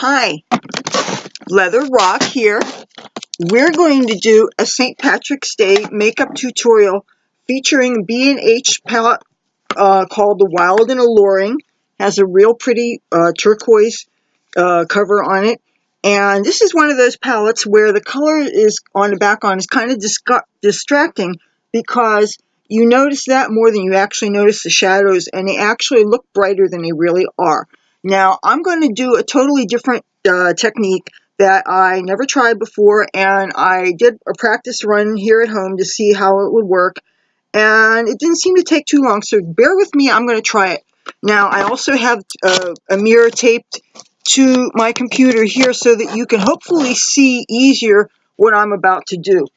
Hi, Leather Rokk here. We're going to do a St. Patrick's Day makeup tutorial featuring B&H palette called the Wild and Alluring. Has a real pretty turquoise cover on it. And this is one of those palettes where the color is on the back on is kind of distracting because you notice that more than you actually notice the shadows, and they actually look brighter than they really are. Now, I'm going to do a totally different technique that I never tried before, and I did a practice run here at home to see how it would work, and it didn't seem to take too long, so bear with me. I'm going to try it. Now, I also have a mirror taped to my computer here so that you can hopefully see easier what I'm about to do.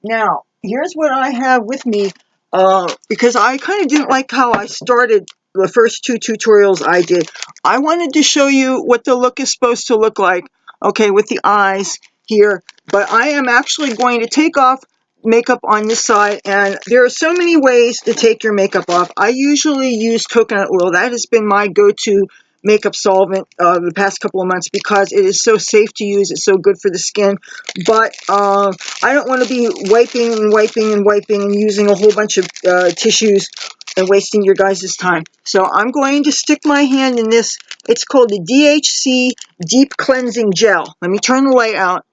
Now, here's what I have with me, because I kind of didn't like how I started the first two tutorials I did. I wanted to show you what the look is supposed to look like, okay, with the eyes here, but I am actually going to take off makeup on this side, and there are so many ways to take your makeup off. I usually use coconut oil. That has been my go-to makeup solvent the past couple of months because it is so safe to use. It's so good for the skin. But I don't want to be wiping and using a whole bunch of tissues and wasting your guys' time. So I'm going to stick my hand in this. It's called the DHC Deep Cleansing Gel. Let me turn the light out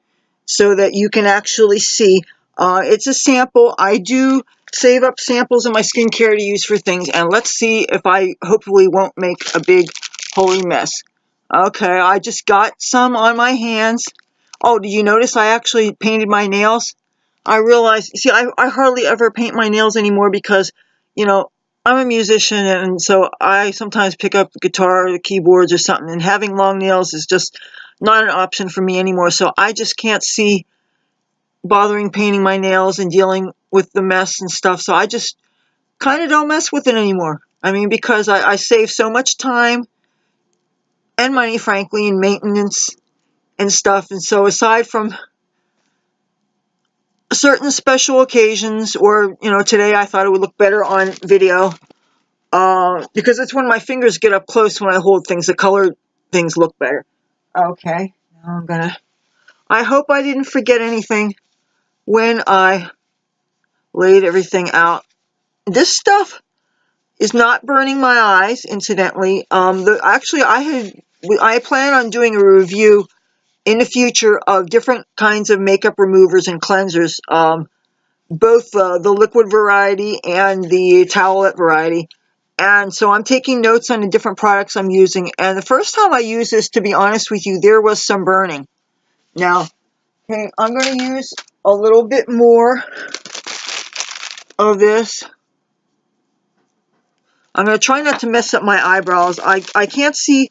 so that you can actually see. It's a sample. I do save up samples in my skincare to use for things, and let's see if I hopefully won't make a big holy mess. Okay, I just got some on my hands. Oh, did you notice I actually painted my nails? I realized, see, I hardly ever paint my nails anymore because, you know, I'm a musician, and so I sometimes pick up the guitar or the keyboards or something, and having long nails is just not an option for me anymore, so I just can't see bothering painting my nails and dealing with the mess and stuff, so I just kind of don't mess with it anymore. I mean, because I save so much time and money, frankly, in maintenance and stuff, and so aside from certain special occasions, or, you know, today I thought it would look better on video, because it's when my fingers get up close when I hold things, the colored things look better. Okay, now I hope I didn't forget anything when I laid everything out. This stuff is not burning my eyes, incidentally. Actually, I plan on doing a review in the future of different kinds of makeup removers and cleansers, both the liquid variety and the towelette variety. And so I'm taking notes on the different products I'm using. And the first time I used this, to be honest with you, there was some burning. Now, okay, I'm going to use a little bit more of this. I'm going to try not to mess up my eyebrows. I can't see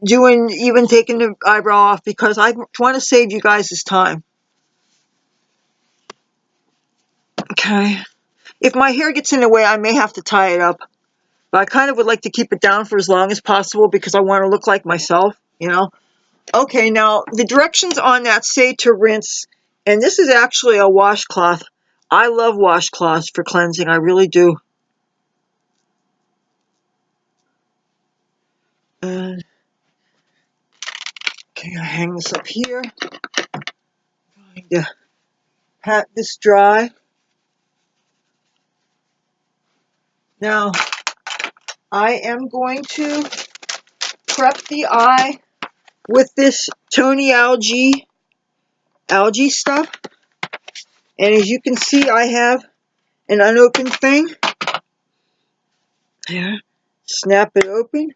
even taking the eyebrow off because I want to save you guys' time. Okay. If my hair gets in the way, I may have to tie it up. But I kind of would like to keep it down for as long as possible because I want to look like myself, you know. Okay, now the directions on that say to rinse. And this is actually a washcloth. I love washcloths for cleansing. I really do. Okay, I hang this up here. I'm going to pat this dry. Now, I am going to prep the eye with this Tony algae stuff. And as you can see, I have an unopened thing. There. Snap it open.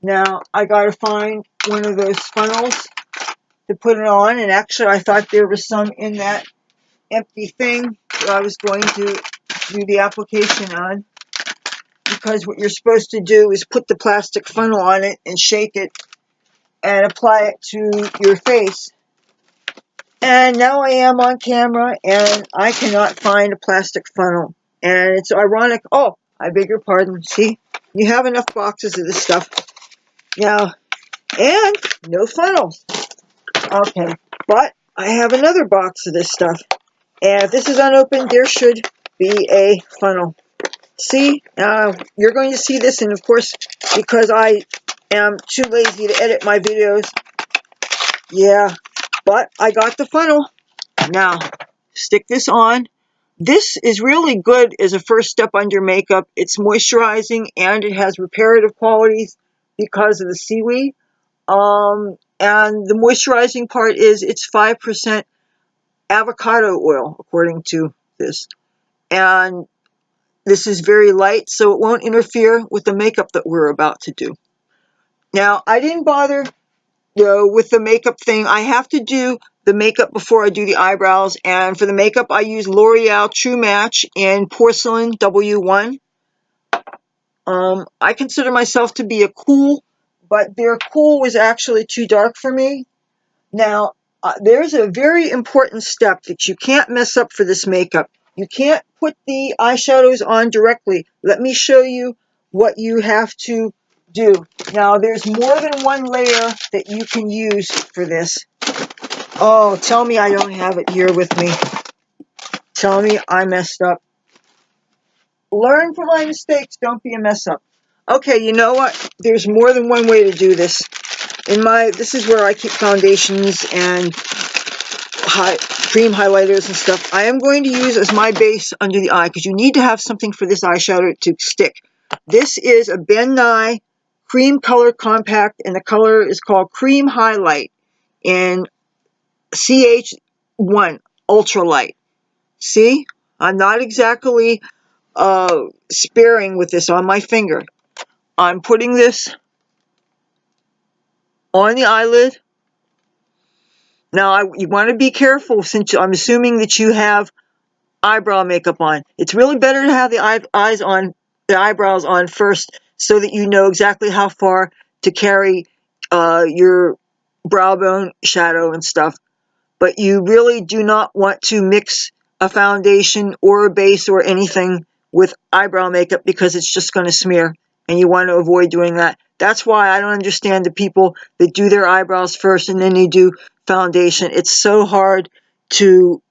Now, I gotta find one of those funnels to put it on. And actually, I thought there was some in that empty thing that I was going to do the application on. Because what you're supposed to do is put the plastic funnel on it and shake it and apply it to your face. And now I am on camera and I cannot find a plastic funnel. And it's ironic. Oh, I beg your pardon. See, you have enough boxes of this stuff. Now, and no funnels. Okay, but I have another box of this stuff. And if this is unopened, there should be a funnel. See, you're going to see this, and of course, because I am too lazy to edit my videos, Yeah, but I got the funnel. Now, stick this on. This is really good as a first step on your makeup. It's moisturizing and it has reparative qualities because of the seaweed. And the moisturizing part is it's 5% avocado oil, according to this. And this is very light, so it won't interfere with the makeup that we're about to do. Now, I didn't bother with the makeup thing. I have to do the makeup before I do the eyebrows, and for the makeup I use L'Oreal True Match in Porcelain W1. I consider myself to be a cool, but their cool was actually too dark for me. Now, there's a very important step that you can't mess up for this makeup. You can't put the eyeshadows on directly. Let me show you what you have to do. Now, there's more than one layer that you can use for this. Oh, tell me I don't have it here with me. Tell me I messed up. Learn from my mistakes. Don't be a mess up. Okay, you know what? There's more than one way to do this. This is where I keep foundations and cream highlighters and stuff. I am going to use as my base under the eye because you need to have something for this eyeshadow to stick. This is a Ben Nye Cream Color Compact, and the color is called Cream Highlight in CH1 Ultra Lite. See, I'm not exactly sparing with this on my finger. I'm putting this on the eyelid. Now, you want to be careful since I'm assuming that you have eyebrow makeup on. It's really better to have the eyebrows on first so that you know exactly how far to carry your brow bone shadow and stuff. But you really do not want to mix a foundation or a base or anything with eyebrow makeup because it's just going to smear, and you want to avoid doing that. That's why I don't understand the people that do their eyebrows first and then they do foundation. It's so hard to,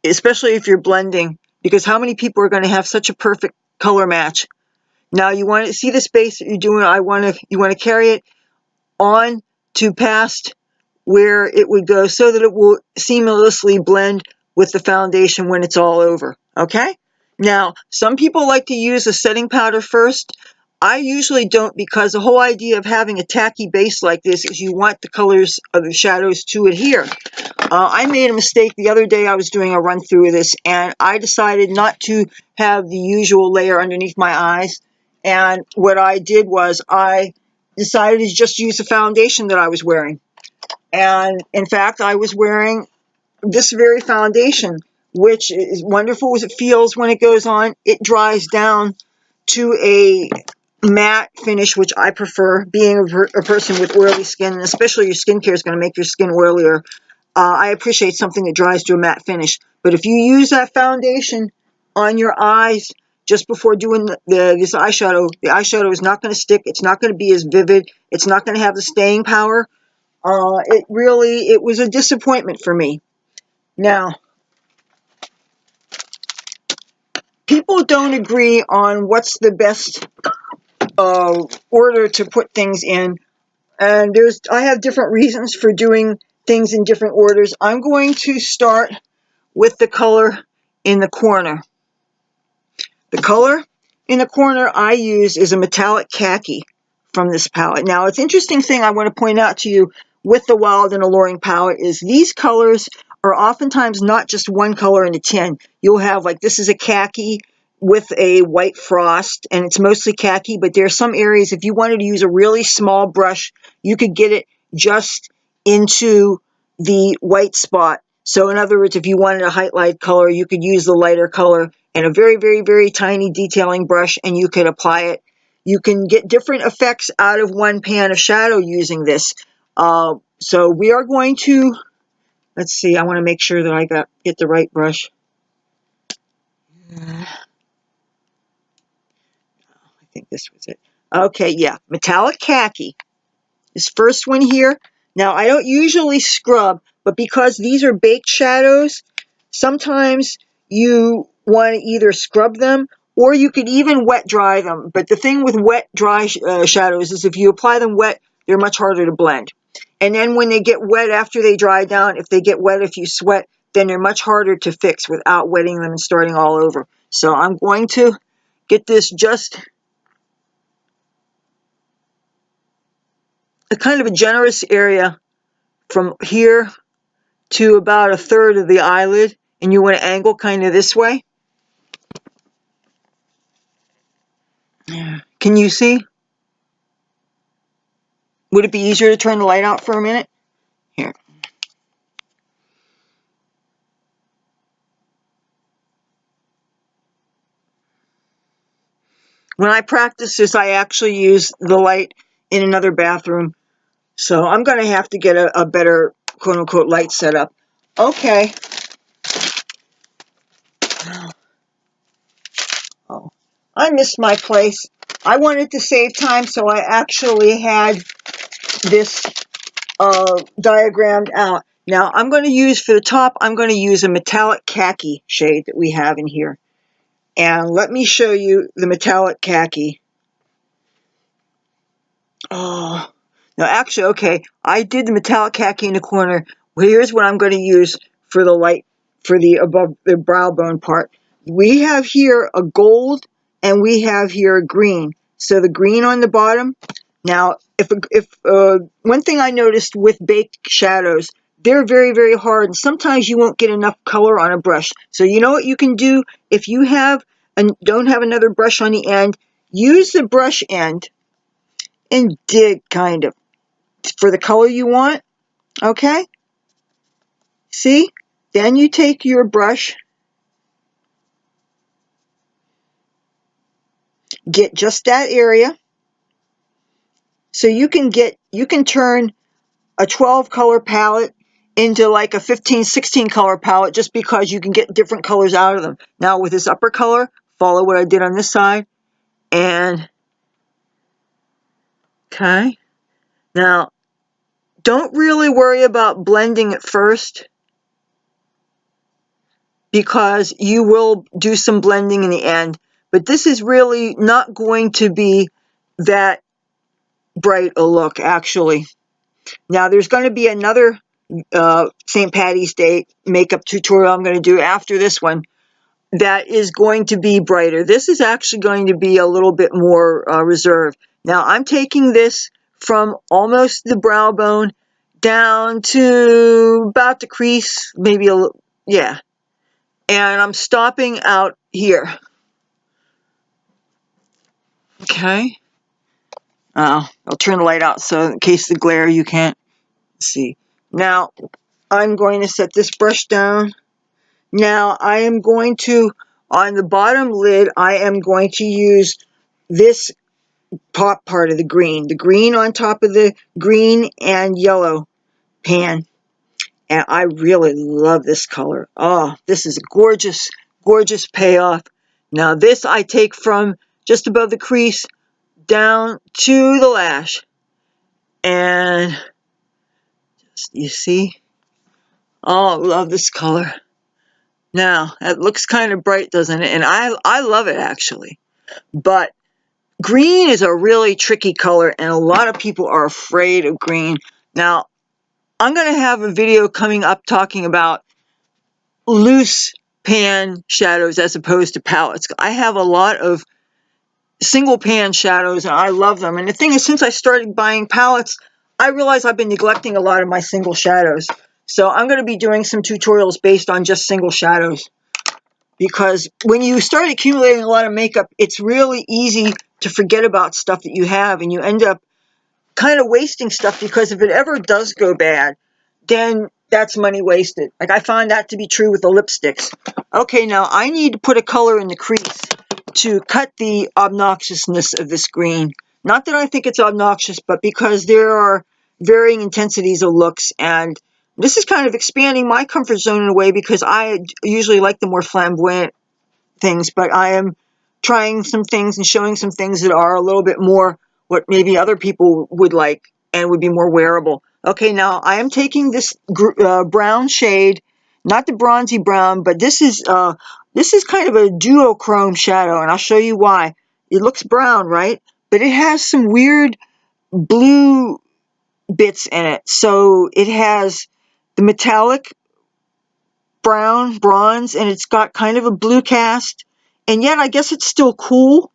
especially if you're blending, because how many people are going to have such a perfect color match? Now you want to see this base that you're doing. You want to carry it on to past where it would go so that it will seamlessly blend with the foundation when it's all over. Okay? Now, some people like to use a setting powder first. I usually don't, because the whole idea of having a tacky base like this is you want the colors of the shadows to adhere. I made a mistake the other day. I was doing a run through of this, and I decided not to have the usual layer underneath my eyes. And what I did was I decided to just use the foundation that I was wearing. And in fact, I was wearing this very foundation, which is wonderful as it feels when it goes on. It dries down to a matte finish, which I prefer, being a person with oily skin, and especially your skincare is going to make your skin oilier. I appreciate something that dries to a matte finish. But if you use that foundation on your eyes just before doing this eyeshadow, the eyeshadow is not going to stick. It's not going to be as vivid. It's not going to have the staying power. It was a disappointment for me. Now, people don't agree on what's the best order to put things in, and I have different reasons for doing things in different orders. I'm going to start with the color in the corner. The color in the corner I use is a metallic khaki from this palette. Now, it's an interesting thing I want to point out to you with the Wild and Alluring palette is these colors are oftentimes not just one color in a tin. You'll have, like, this is a khaki with a white frost, and it's mostly khaki, but there are some areas, if you wanted to use a really small brush, you could get it just into the white spot. So in other words, if you wanted a highlight color, you could use the lighter color and a very, very, very tiny detailing brush, and you could apply it. You can get different effects out of one pan of shadow using this. So we are going to, let's see, I want to make sure that I get the right brush. I think this was it. Okay, yeah, metallic khaki. This first one here. Now, I don't usually scrub, but because these are baked shadows, sometimes you want to either scrub them or you could even wet dry them. But the thing with wet dry shadows is if you apply them wet, they're much harder to blend. And then when they get wet after they dry down, if they get wet, if you sweat, then they're much harder to fix without wetting them and starting all over. So I'm going to get this just a kind of a generous area from here to about 1/3 of the eyelid, and you want to angle kind of this way. Can you see? Would it be easier to turn the light out for a minute? Here. When I practice this, I actually use the light in another bathroom. So I'm going to have to get a better quote-unquote light setup. Okay. Oh, I missed my place. I wanted to save time, so I actually had this diagrammed out. Now, I'm going to use, for the top, I'm going to use a metallic khaki shade that we have in here. And let me show you the metallic khaki. Oh, no, actually, okay, I did the metallic khaki in the corner. Well, here's what I'm going to use for the light, for the above the brow bone part. We have here a gold, and we have here a green. So the green on the bottom. Now, if one thing I noticed with baked shadows, they're very, very hard, and sometimes you won't get enough color on a brush. So you know what you can do if you have and don't have another brush on the end? Use the brush end and dig kind of for the color you want. Okay? See? Then you take your brush, get just that area. So you can turn a 12 color palette into like a 15, 16 color palette just because you can get different colors out of them. Now with this upper color, follow what I did on this side. And, okay. Now, don't really worry about blending at first, because you will do some blending in the end. But this is really not going to be that bright a look, actually. Now, there's going to be another St. Patty's Day makeup tutorial I'm going to do after this one that is going to be brighter. This is actually going to be a little bit more reserved. Now, I'm taking this from almost the brow bone down to about the crease, maybe a little, yeah. And I'm stopping out here. Okay. I'll turn the light out so in case the glare you can't see. Now, I'm going to set this brush down. Now, I am going to, on the bottom lid, I am going to use this top part of the green on top of the green and yellow pan. And I really love this color. Oh, this is a gorgeous, gorgeous payoff. Now, this I take from just above the crease down to the lash. And you see? Oh, I love this color. Now, it looks kind of bright, doesn't it? And I love it, actually. But green is a really tricky color, and a lot of people are afraid of green. Now, I'm going to have a video coming up talking about loose pan shadows as opposed to palettes. I have a lot of single pan shadows, and I love them. And the thing is, since I started buying palettes, I realize I've been neglecting a lot of my single shadows. So I'm going to be doing some tutorials based on just single shadows. Because when you start accumulating a lot of makeup, it's really easy to forget about stuff that you have, and you end up kind of wasting stuff, because if it ever does go bad, then that's money wasted. Like, I found that to be true with the lipsticks. Okay, now I need to put a color in the crease to cut the obnoxiousness of this green. Not that I think it's obnoxious, but because there are varying intensities of looks, and this is kind of expanding my comfort zone in a way, because I usually like the more flamboyant things, but I am trying some things and showing some things that are a little bit more what maybe other people would like and would be more wearable. Okay, now I am taking this brown shade, not the bronzy brown, but this is kind of a duochrome shadow, and I'll show you why. It looks brown, right? But it has some weird blue bits in it. So it has the metallic brown, bronze, and it's got kind of a blue cast. And yet I guess it's still cool,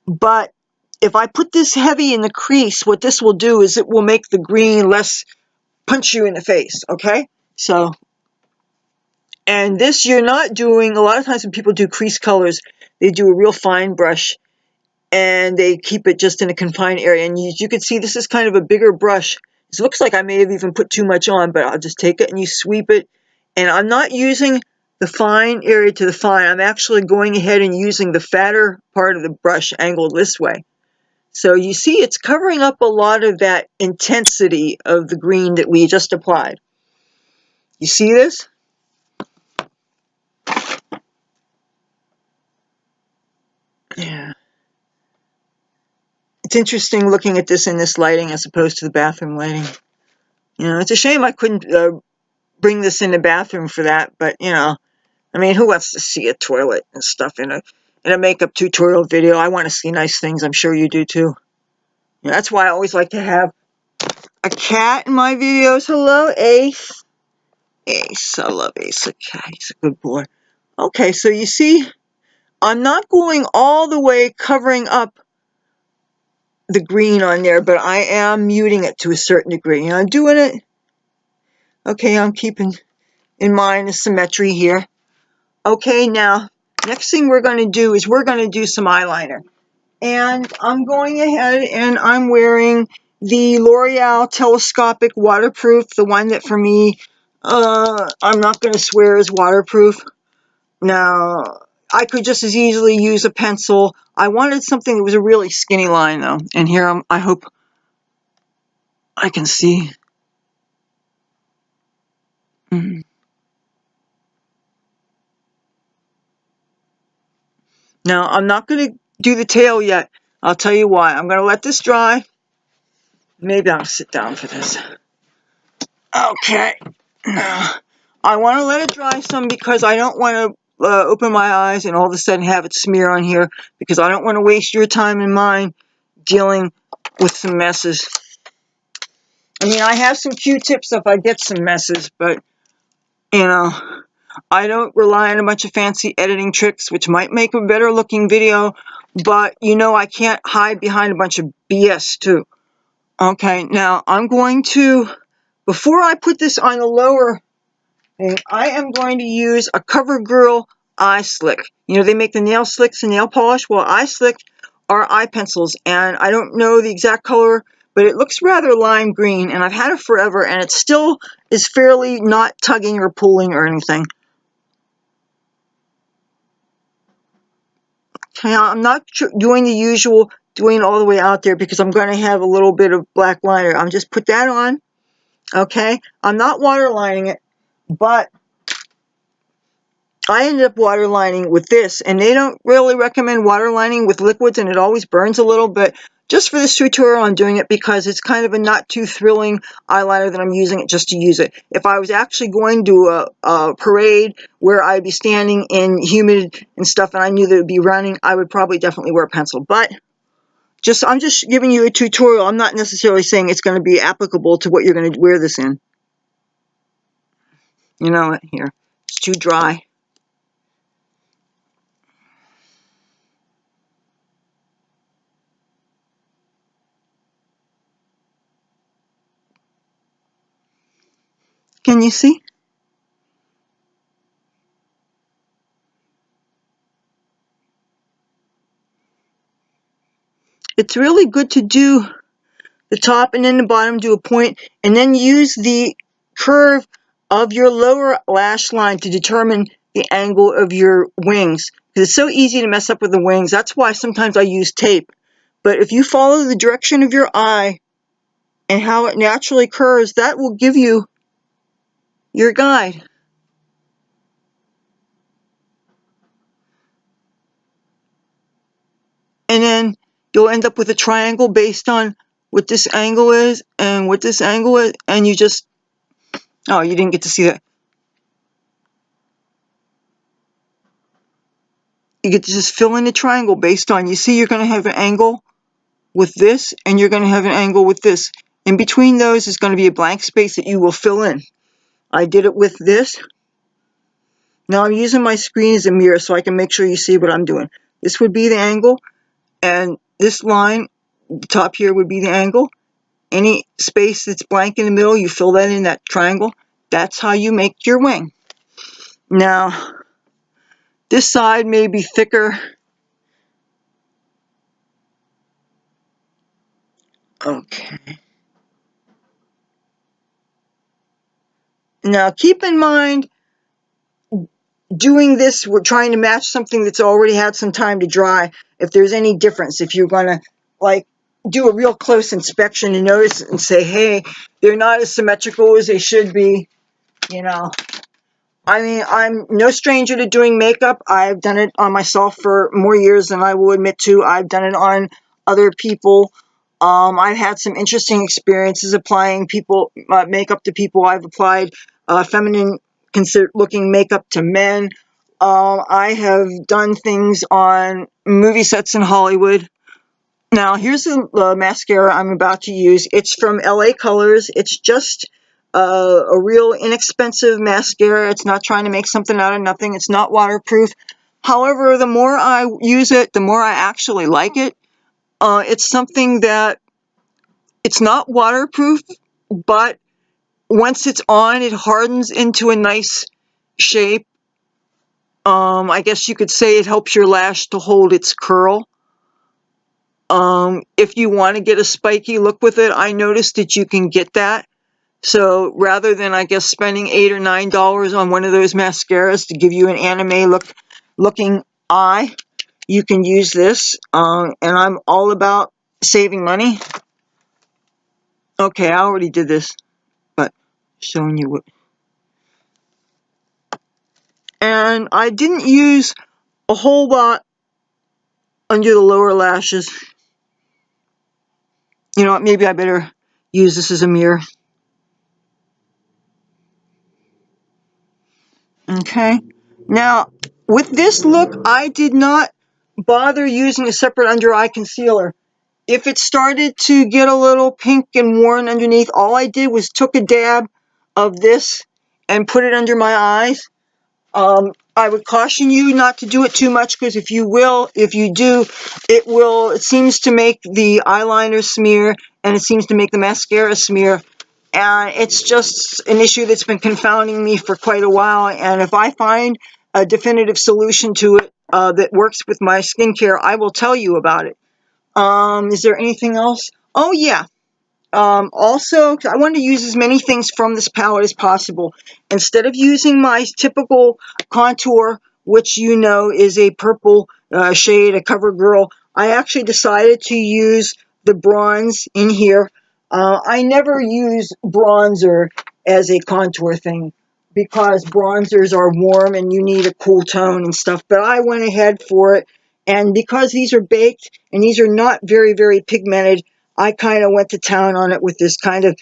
but if I put this heavy in the crease, what this will do is it will make the green less punch you in the face, okay? So, and this you're not doing, a lot of times when people do crease colors, they do a real fine brush and they keep it just in a confined area. And you can see this is kind of a bigger brush. It looks like I may have even put too much on, but I'll just take it and you sweep it. And I'm not using the fine area to the fine. I'm actually going ahead and using the fatter part of the brush angled this way. So you see it's covering up a lot of that intensity of the green that we just applied. You see this? Yeah. It's interesting looking at this in this lighting as opposed to the bathroom lighting. You know, it's a shame I couldn't bring this in the bathroom for that, but you know, I mean, who wants to see a toilet and stuff in a makeup tutorial video? I want to see nice things. I'm sure you do too. You know, that's why I always like to have a cat in my videos. Hello, Ace. Ace, I love Ace. Okay, he's a good boy. Okay, so you see, I'm not going all the way covering up the green on there, but I am muting it to a certain degree. And I'm doing it. Okay, I'm keeping in mind the symmetry here. Okay, now, next thing we're going to do is we're going to do some eyeliner. And I'm going ahead and I'm wearing the L'Oreal Telescopic Waterproof, the one that for me, I'm not going to swear is waterproof. Now, I could just as easily use a pencil. I wanted something that was a really skinny line though. And here I hope I can see. Now, I'm not going to do the tail yet. I'll tell you why. I'm going to let this dry. Maybe I'll sit down for this. Okay. I want to let it dry some because I don't want to open my eyes and all of a sudden have it smear on here because I don't want to waste your time and mine dealing with some messes. I mean, I have some Q-tips if I get some messes, but, you know, I don't rely on a bunch of fancy editing tricks, which might make a better looking video, but, you know, I can't hide behind a bunch of BS, too. Okay, now, I'm going to, before I put this on the lower thing, I am going to use a CoverGirl eye slick. You know, they make the nail slicks and nail polish. Well, eye slick are eye pencils, and I don't know the exact color, but it looks rather lime green, and I've had it forever, and it still is fairly not tugging or pulling or anything. Okay, I'm not doing the usual, doing it all the way out there because I'm going to have a little bit of black liner. I'm just put that on, okay? I'm not waterlining it, but I ended up waterlining with this, and they don't really recommend waterlining with liquids, and it always burns a little, but just for this tutorial, I'm doing it because it's kind of a not too thrilling eyeliner that I'm using it just to use it. If I was actually going to a parade where I'd be standing in humid and stuff, and I knew that it would be running, I would probably definitely wear a pencil, but I'm just giving you a tutorial. I'm not necessarily saying it's going to be applicable to what you're going to wear this in. You know what? Here. It's too dry. Can you see? It's really good to do the top and then the bottom, do a point, and then use the curve of your lower lash line to determine the angle of your wings. Because it's so easy to mess up with the wings. That's why sometimes I use tape. But if you follow the direction of your eye and how it naturally curves, that will give you your guide. And then you'll end up with a triangle based on what this angle is and what this angle is, and you just, oh, you didn't get to see that. You get to just fill in the triangle based on, you see you're going to have an angle with this, and you're going to have an angle with this. In between those is going to be a blank space that you will fill in. I did it with this. Now I'm using my screen as a mirror so I can make sure you see what I'm doing. This would be the angle, and this line, the top here, would be the angle. Any space that's blank in the middle, you fill that in that triangle. That's how you make your wing. Now, this side may be thicker. Okay. Now, keep in mind, doing this, we're trying to match something that's already had some time to dry. If there's any difference, if you're going to, like, do a real close inspection and notice and say, hey, they're not as symmetrical as they should be, you know. I mean, I'm no stranger to doing makeup. I've done it on myself for more years than I will admit to. I've done it on other people. I've had some interesting experiences applying makeup to people. I've applied feminine looking makeup to men. I have done things on movie sets in Hollywood. Now, here's the mascara I'm about to use. It's from LA Colors. It's just a real inexpensive mascara. It's not trying to make something out of nothing. It's not waterproof. However, the more I use it, the more I actually like it. It's something that it's not waterproof, but once it's on, it hardens into a nice shape. I guess you could say it helps your lash to hold its curl. If you want to get a spiky look with it, I noticed that you can get that. So rather than, I guess, spending $8 or $9 on one of those mascaras to give you an anime looking eye, you can use this. And I'm all about saving money. Okay, I already did this, but showing you what. And I didn't use a whole lot under the lower lashes. You know what, maybe I better use this as a mirror. Okay, now with this look, I did not bother using a separate under eye concealer. If it started to get a little pink and worn underneath, all I did was took a dab of this and put it under my eyes. I would caution you not to do it too much, because if you do, it seems to make the eyeliner smear, and it seems to make the mascara smear. And it's just an issue that's been confounding me for quite a while. And if I find a definitive solution to it that works with my skincare, I will tell you about it. Is there anything else? Oh, yeah. Also, I want to use as many things from this palette as possible. Instead of using my typical contour, which you know is a purple shade, a CoverGirl, I actually decided to use the bronze in here. I never use bronzer as a contour thing because bronzers are warm and you need a cool tone and stuff, but I went ahead for it. And because these are baked and these are not very, very pigmented, I kind of went to town on it with this kind of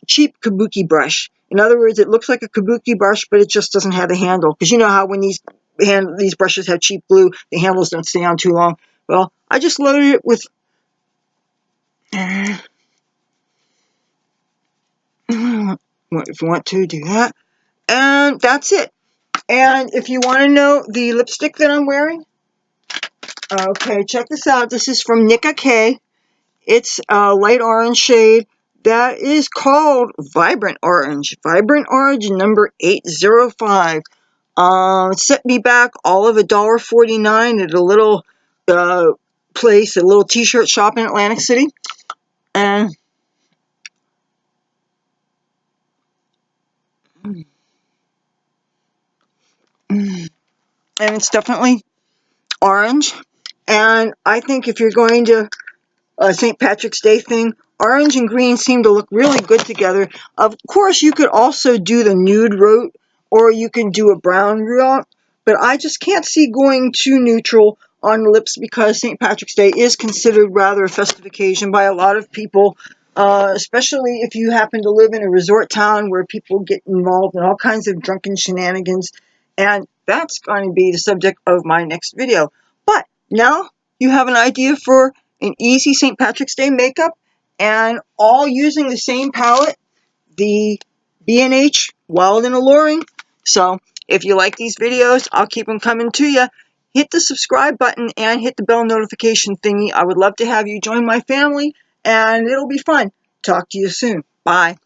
cheap kabuki brush. In other words, it looks like a kabuki brush, but it just doesn't have a handle. Because you know how when these brushes have cheap glue, the handles don't stay on too long. Well, I just loaded it with... if you want to, do that. And that's it. And if you want to know the lipstick that I'm wearing, okay, check this out. This is from Nicka K. It's a light orange shade that is called Vibrant Orange. Vibrant Orange number 805. It set me back all of $1.49 at a little place, a little t-shirt shop in Atlantic City. And it's definitely orange. And I think if you're going to St. Patrick's Day thing, orange and green seem to look really good together. Of course, you could also do the nude route, or you can do a brown route, but I just can't see going too neutral on the lips because St. Patrick's Day is considered rather a festive occasion by a lot of people, especially if you happen to live in a resort town where people get involved in all kinds of drunken shenanigans, and that's going to be the subject of my next video. But now you have an idea for an easy St. Patrick's Day makeup, and all using the same palette, the B&H Wild and Alluring. So if you like these videos, I'll keep them coming to you. Hit the subscribe button and hit the bell notification thingy. I would love to have you join my family, and it'll be fun. Talk to you soon. Bye.